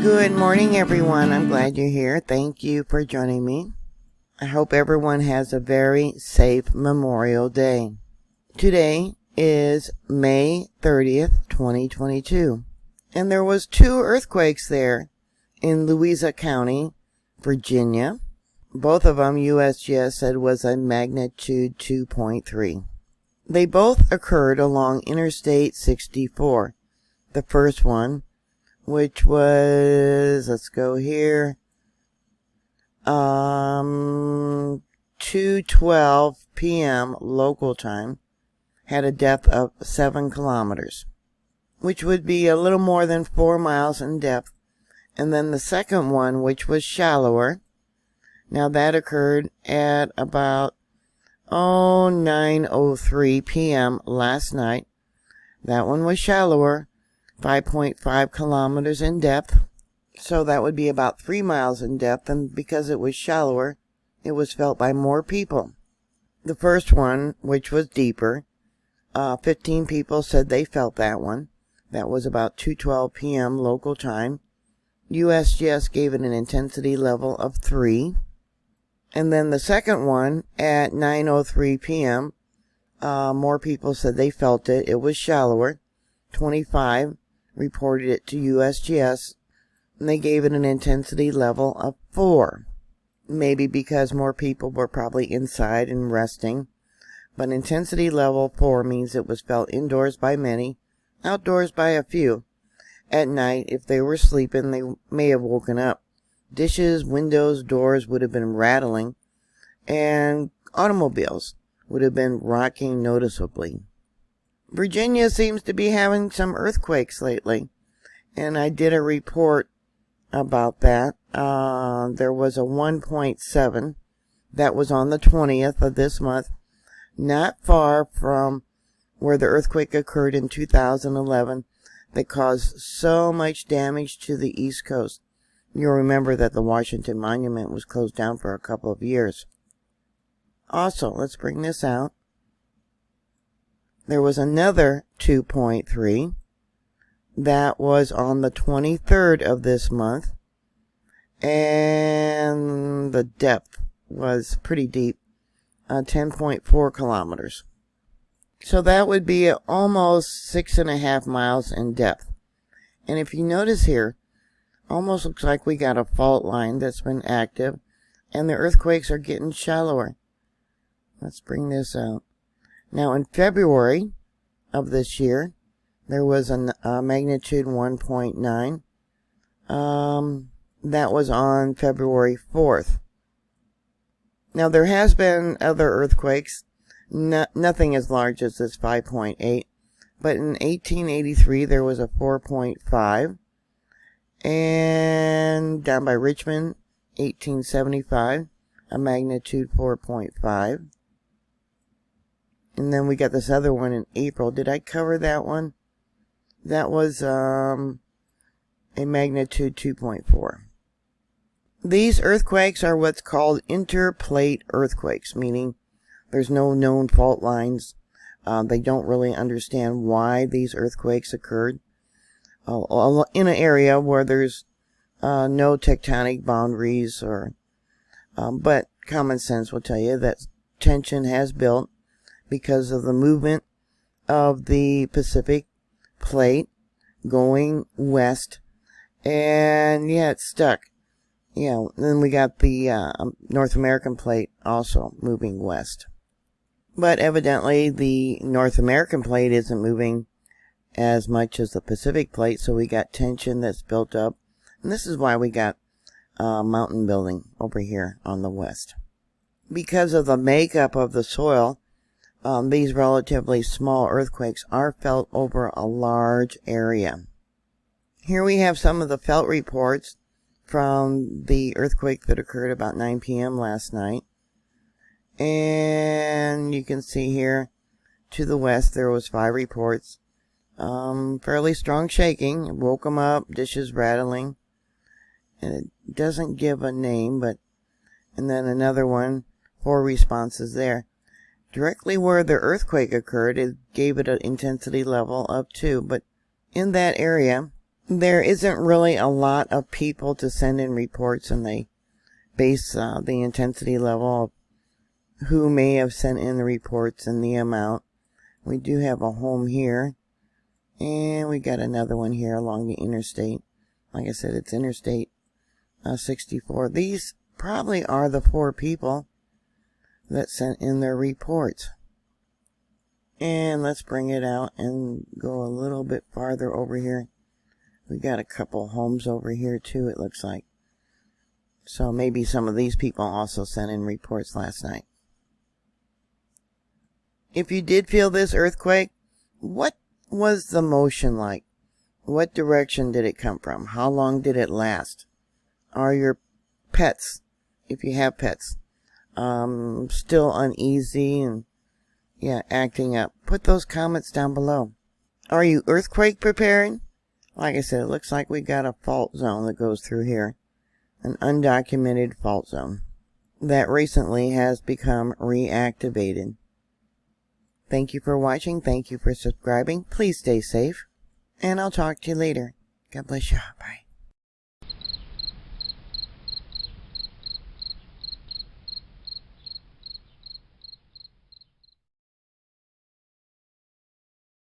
Good morning, everyone. I'm glad you're here. Thank you for joining me. I hope everyone has a very safe Memorial Day. Today is May 30th, 2022. And there was 2 earthquakes there in Louisa County, Virginia. Both of them USGS said was a magnitude 2.3. They both occurred along Interstate 64. The first one, which was, let's go here, 2:12 p.m. local time, had a depth of 7 kilometers, which would be a little more than 4 miles in depth. And then the second one, which was shallower, now that occurred at about 9:03 p.m. last night. That one was shallower, 5.5 kilometers in depth, so that would be about 3 miles in depth, and because it was shallower, it was felt by more people. The first one, which was deeper, 15 people said they felt that one. That was about 2:12 p.m. local time. USGS gave it an intensity level of 3. And then the second one at 9:03 p.m., more people said they felt it. It was shallower. 25 reported it to USGS, and they gave it an intensity level of 4. Maybe because more people were probably inside and resting. But intensity level 4 means it was felt indoors by many, outdoors by a few. At night, if they were sleeping, they may have woken up. Dishes, windows, doors would have been rattling, and automobiles would have been rocking noticeably. Virginia seems to be having some earthquakes lately, and I did a report about that. There was a 1.7 that was on the 20th of this month, not far from where the earthquake occurred in 2011 that caused so much damage to the East Coast. You'll remember that the Washington Monument was closed down for a couple of years. Also, let's bring this out. There was another 2.3 that was on the 23rd of this month, and the depth was pretty deep, 10.4 kilometers. So that would be almost 6.5 miles in depth. And if you notice here, almost looks like we got a fault line that's been active, and the earthquakes are getting shallower. Let's bring this out. Now, in February of this year, there was a magnitude 1.9. That was on February 4th. Now, there has been other earthquakes, nothing as large as this 5.8, but in 1883, there was a 4.5. And down by Richmond, 1875, a magnitude 4.5. And then we got this other one in April. Did I cover that one? That was a magnitude 2.4. These earthquakes are what's called interplate earthquakes, meaning there's no known fault lines. They don't really understand why these earthquakes occurred in an area where there's no tectonic boundaries, but common sense will tell you that tension has built because of the movement of the Pacific plate going west, and it's stuck. Then we got the North American plate also moving west. But evidently the North American plate isn't moving as much as the Pacific plate, so we got tension that's built up. And this is why we got mountain building over here on the west. Because of the makeup of the soil, these relatively small earthquakes are felt over a large area. Here we have some of the felt reports from the earthquake that occurred about 9 p.m. last night. And you can see here to the west there was 5 reports. Fairly strong shaking. It woke them up, dishes rattling. And it doesn't give a name, and then another one, 4 responses there. Directly where the earthquake occurred, it gave it an intensity level of 2, but in that area, There isn't really a lot of people to send in reports, and they base the intensity level of who may have sent in the reports and the amount. We do have a home here, and we got another one here along the interstate. Like I said, it's Interstate 64. These probably are the 4 people that sent in their reports. And let's bring it out and go a little bit farther over here. We got a couple homes over here too, it looks like. So maybe some of these people also sent in reports last night. If you did feel this earthquake, what was the motion like? What direction did it come from? How long did it last? Are your pets, if you have pets, still uneasy and acting up? Put those comments down below. Are you earthquake preparing? Like I said, it looks like we got a fault zone that goes through here. An undocumented fault zone that recently has become reactivated. Thank you for watching. Thank you for subscribing. Please stay safe. And I'll talk to you later. God bless you. Bye.